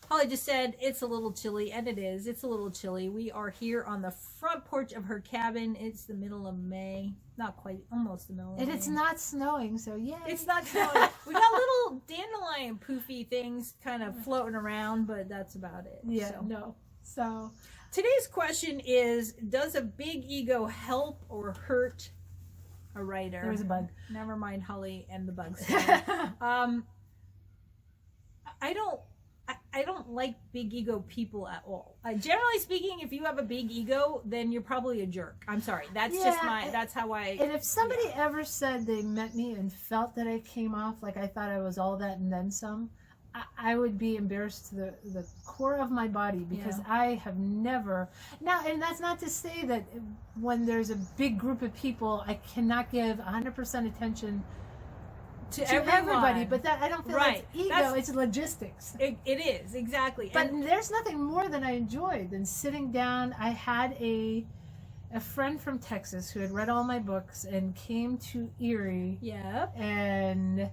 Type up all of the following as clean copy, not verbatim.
Holly just said it's a little chilly, and it is. It's a little chilly. We are here on the front porch of her cabin. It's the middle of May. Not quite, almost the middle of May. And it's not snowing, so yay. It's not snowing. We got little dandelion poofy things kind of floating around, but that's about it. Yeah, no. So today's question is, does a big ego help or hurt a writer? There was a bug. Never mind Holly and the bugs. I don't like big ego people at all. Generally speaking, if you have a big ego, then you're probably a jerk. I'm sorry. That's just that's how I... And if somebody ever said they met me and felt that I came off like I thought I was all that and then some, I would be embarrassed to the core of my body, because I have never... Now, and that's not to say that when there's a big group of people, I cannot give 100% attention to everybody, but that I don't feel like it's ego, it's logistics. It is, exactly. But there's nothing more than I enjoyed than sitting down. I had a friend from Texas who had read all my books and came to Erie. Yeah. And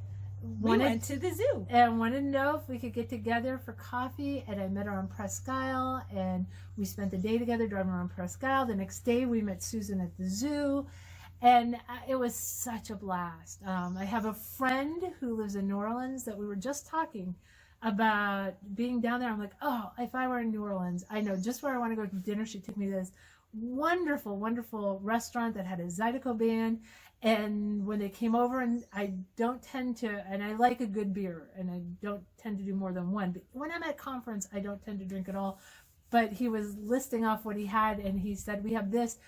we went to the zoo. And wanted to know if we could get together for coffee. And I met her on Presque Isle, and we spent the day together driving around Presque Isle. The next day we met Susan at the zoo. And it was such a blast. I have a friend who lives in New Orleans that we were just talking about being down there. I'm like, oh, if I were in New Orleans, I know just where I want to go to dinner. She took me to this wonderful, wonderful restaurant that had a Zydeco band. And when they came over, and I don't tend to, and I like a good beer, and I don't tend to do more than one. But when I'm at conference, I don't tend to drink at all. But he was listing off what he had, and he said, we have this.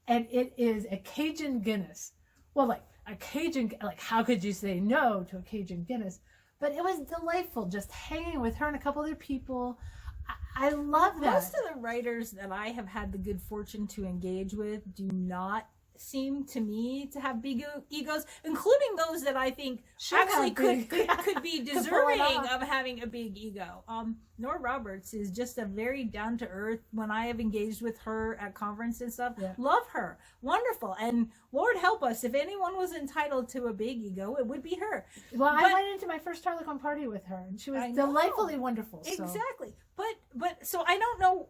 And it is a Cajun Guinness. Well, like a Cajun, like how could you say no to a Cajun Guinness? But it was delightful just hanging with her and a couple other people. I love that. Most of the writers that I have had the good fortune to engage with do not seem to me to have big egos, including those that I think actually could be deserving of having a big ego. Nora Roberts is just a very down to earth. When I have engaged with her at conference and stuff, love her, wonderful. And Lord help us, if anyone was entitled to a big ego, it would be her. Well, I went into my first Harlequin party with her, and she was delightfully wonderful. So. Exactly, but so I don't know.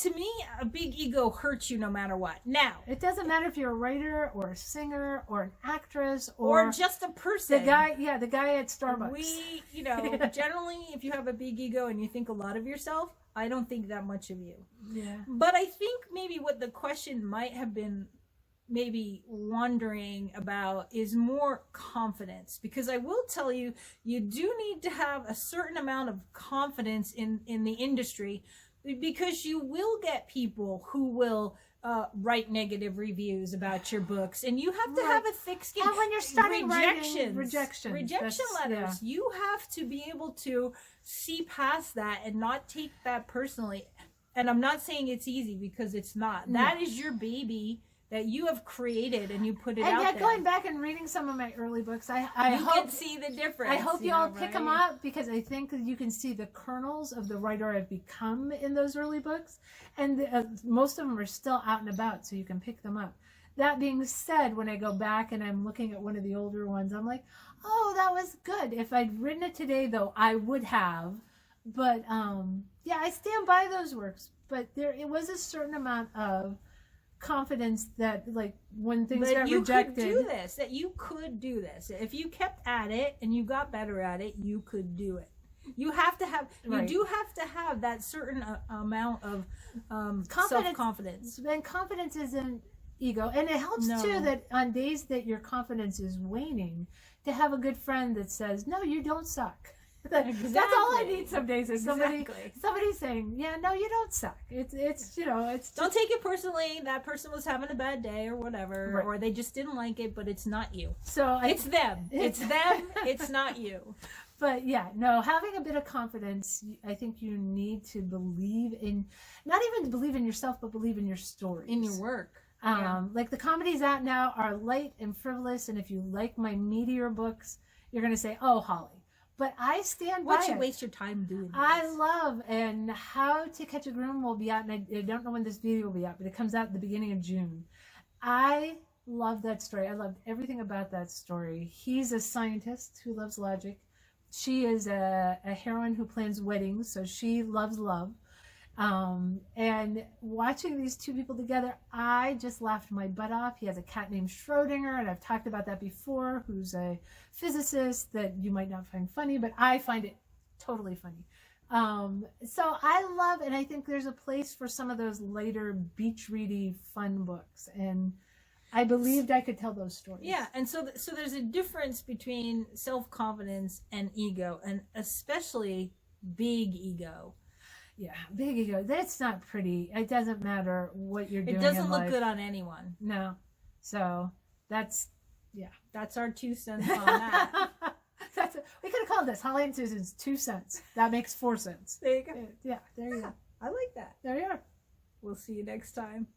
To me, a big ego hurts you no matter what. Now, it doesn't matter if you're a writer or a singer or an actress or just a person. The guy at Starbucks. We, generally, if you have a big ego and you think a lot of yourself, I don't think that much of you. Yeah. But I think maybe what the question might have been maybe wondering about is more confidence, because I will tell you, you do need to have a certain amount of confidence in the industry. Because you will get people who will write negative reviews about your books, and you have to have a thick skin. And when you're starting rejection letters, you have to be able to see past that and not take that personally. And I'm not saying it's easy, because it's not. No. That is your baby that you have created, and you put it out there. And going back and reading some of my early books, I hope you can see the difference. I hope you all pick them up, because I think that you can see the kernels of the writer I've become in those early books, and most of them are still out and about, so you can pick them up. That being said, when I go back and I'm looking at one of the older ones, I'm like, oh, that was good. If I'd written it today, though, I would have. But I stand by those works. But it was a certain amount of confidence that, like, when things got rejected, you could do this if you kept at it and you got better at it. You could do it. You have to have you do have to have that certain amount of self-confidence. And confidence isn't ego, and it helps too that on days that your confidence is waning, to have a good friend that says, no, you don't suck. That's all I need some days, is somebody saying, yeah, no, you don't suck. It's don't take it personally. That person was having a bad day or whatever, or they just didn't like it, but it's not you. So it's them. It's them. It's not you. But having a bit of confidence, I think you need to believe in, not even to believe in yourself, but believe in your stories, in your work. Like the comedies out now are light and frivolous, and if you like my meteor books, you're going to say, oh, Holly. But I stand by it. Why don't you waste your time doing this? I love, and How to Catch a Groom will be out, and I don't know when this video will be out, but it comes out at the beginning of June. I love that story. I loved everything about that story. He's a scientist who loves logic, she is a heroine who plans weddings, so she loves love. And watching these two people together, I just laughed my butt off. He has a cat named Schrodinger, and I've talked about that before, who's a physicist that you might not find funny, but I find it totally funny. So I love, and I think there's a place for some of those later beach ready fun books, and I believed I could tell those stories. Yeah, and so there's a difference between self-confidence and ego, and especially big ego. Yeah, big ego. That's not pretty. It doesn't matter what you're doing. It doesn't in look life. good on anyone. No. So that's our 2 cents on that. We could have called this Holly and Susan's 2 cents. That makes 4 cents. There you go. Yeah, there you go. I like that. There you are. We'll see you next time.